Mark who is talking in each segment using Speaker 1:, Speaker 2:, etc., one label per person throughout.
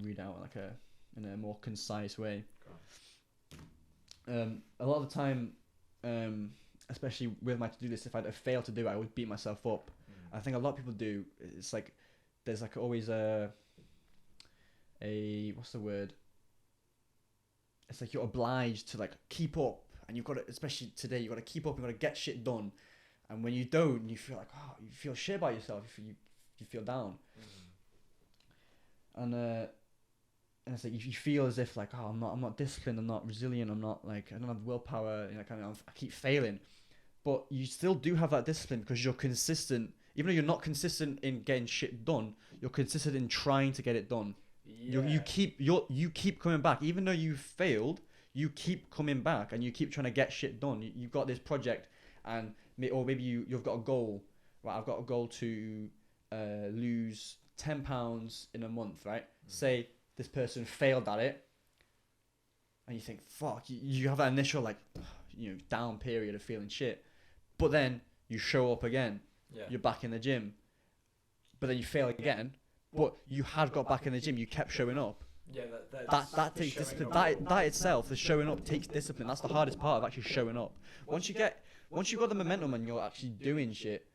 Speaker 1: read out like in a more concise way. A lot of the time, especially with my to-do list, if I fail to do it, I would beat myself up. I think a lot of people do. It's like there's like always a what's the word? It's like you're obliged to like keep up, and you've got to, especially today, you've got to keep up. You've got to get shit done, and when you don't, you feel like you feel shit about yourself. You feel down, and it's like you feel as if like I'm not disciplined. I'm not resilient. I'm not like I don't have willpower. I keep failing, but you still do have that discipline because you're consistent. Even though you're not consistent in getting shit done, you're consistent in trying to get it done. Yeah. You keep coming back, even though you've failed. You keep coming back, and you keep trying to get shit done. You've got this project, or maybe you've got a goal. Right, I've got a goal to lose £10 in a month. Right, say this person failed at it, and you think, fuck. You have that initial like, down period of feeling shit, but then you show up again. Yeah. You're back in the gym, but then you fail again. But you had got back in the gym. You kept showing up. Yeah, that takes discipline. That itself, the showing up takes discipline. That's the hardest part of actually showing up. Once you've got the momentum and you're actually doing shit,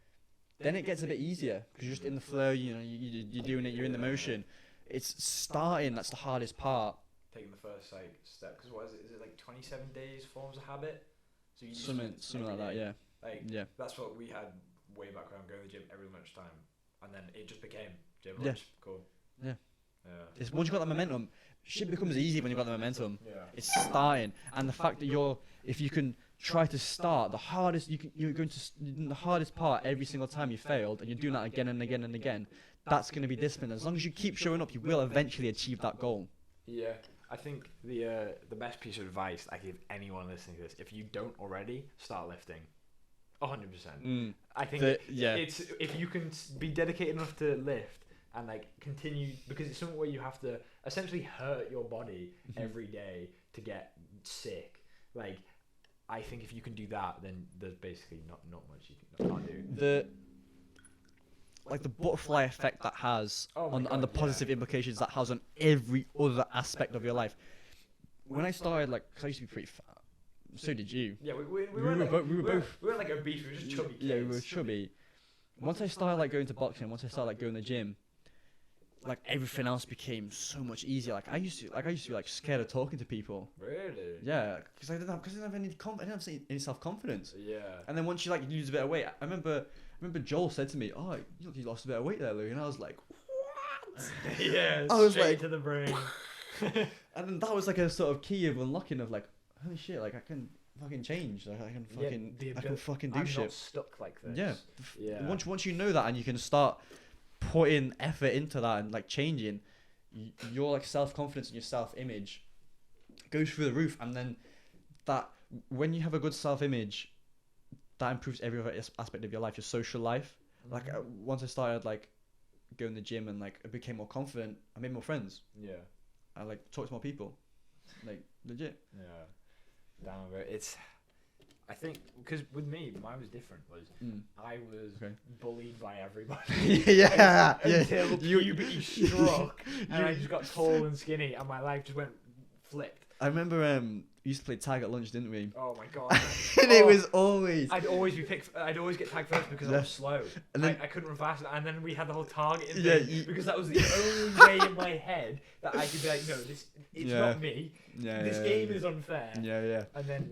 Speaker 1: then it gets a bit easier because you're just in the flow. You're doing it. You're in the motion. It's starting. That's the hardest part.
Speaker 2: Taking the first step. Because what is it? Is it like 27 days forms a habit? So you
Speaker 1: something like that. Yeah.
Speaker 2: Yeah. That's what we had way back when. Going to the gym every lunchtime, and then it just became gym lunch. Cool.
Speaker 1: Yeah. It's once you got that momentum, shit becomes easy when you got the momentum. Yeah. It's starting, and the fact that if you can try to start the hardest, you're going to the hardest part every single time you failed, and you're doing that again and again and again. That's going to be discipline. As long as you keep showing up, you will eventually achieve that goal.
Speaker 2: Yeah. I think the best piece of advice I give anyone listening to this, if you don't already, start lifting. 100%. I think it's if you can be dedicated enough to lift and like continue, because it's something where you have to essentially hurt your body every day to get sick. Like, I think if you can do that, then there's basically not much you can't do.
Speaker 1: The butterfly effect that has on the positive implications that has on every other aspect of your life. When I started, cause I used to be pretty fat. So did you.
Speaker 2: Yeah, we weren't like obese, we were just chubby kids.
Speaker 1: Yeah, we were chubby. Once I started going to boxing, once I started going to the gym, everything else became so much easier. I used to be scared of talking to people.
Speaker 2: Really?
Speaker 1: Yeah, because I didn't have any self-confidence.
Speaker 2: Yeah.
Speaker 1: And then once you lose a bit of weight, I remember Joel said to me, "Oh, you lost a bit of weight there, Lou," and I was like, "What?"
Speaker 2: Yeah. I was like, to the brain.
Speaker 1: And then that was a sort of key of unlocking of holy shit, I can fucking change. I can fucking do shit.
Speaker 2: I'm not stuck like this.
Speaker 1: Yeah. Once you know that and you can start putting effort into that and changing, your self-confidence and your self-image goes through the roof. And then that when you have a good self-image, that improves every other aspect of your life, your social life. Once I started going to the gym and I became more confident, I made more friends.
Speaker 2: Yeah.
Speaker 1: I talked to more people. Legit.
Speaker 2: Yeah. Damn it. I think because with me, mine was different. I was bullied by everybody.
Speaker 1: Until
Speaker 2: puberty struck, and I just got tall and skinny, and my life just went flipped.
Speaker 1: I remember we used to play tag at lunch, didn't we?
Speaker 2: Oh my god!
Speaker 1: And it was always.
Speaker 2: I'd always get tagged first because I was slow, and then I couldn't run fast. And then we had the whole targeting thing because that was the only way in my head that I could be like, no, it's not me. This game is unfair.
Speaker 1: Yeah.
Speaker 2: And then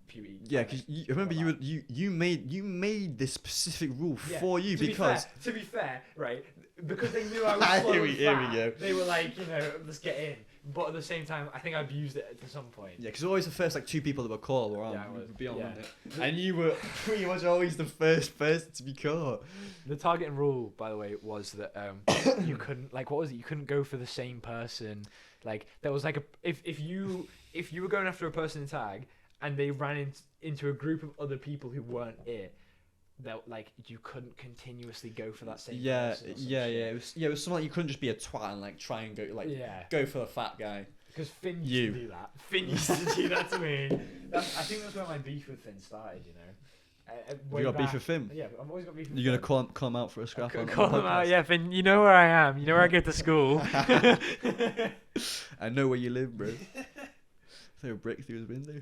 Speaker 2: puberty.
Speaker 1: Yeah, because remember you made this specific rule for you because.
Speaker 2: To be fair, right? Because they knew I was slow and
Speaker 1: here we go.
Speaker 2: They were let's get in. But at the same time, I think I abused it to some point.
Speaker 1: Yeah, because always the first two people that were caught were on. Yeah, and you were pretty much always the first person to be caught.
Speaker 2: The targeting rule, by the way, was that you couldn't what was it? You couldn't go for the same person. There was if you were going after a person in tag and they ran into a group of other people who weren't it, that you couldn't continuously go for that same person.
Speaker 1: It was something you couldn't just be a twat and try and go go for the fat guy.
Speaker 2: Because Finn used to do that. Finn used to do that to me. I think that's where my beef with Finn started.
Speaker 1: You got beef with him?
Speaker 2: Yeah, I've always got beef with
Speaker 1: You're going to call him out for a scrap on
Speaker 2: call him out, yeah, Finn, you know where I am. You know where I go to school.
Speaker 1: I know where you live, bro. Throw a brick through his window.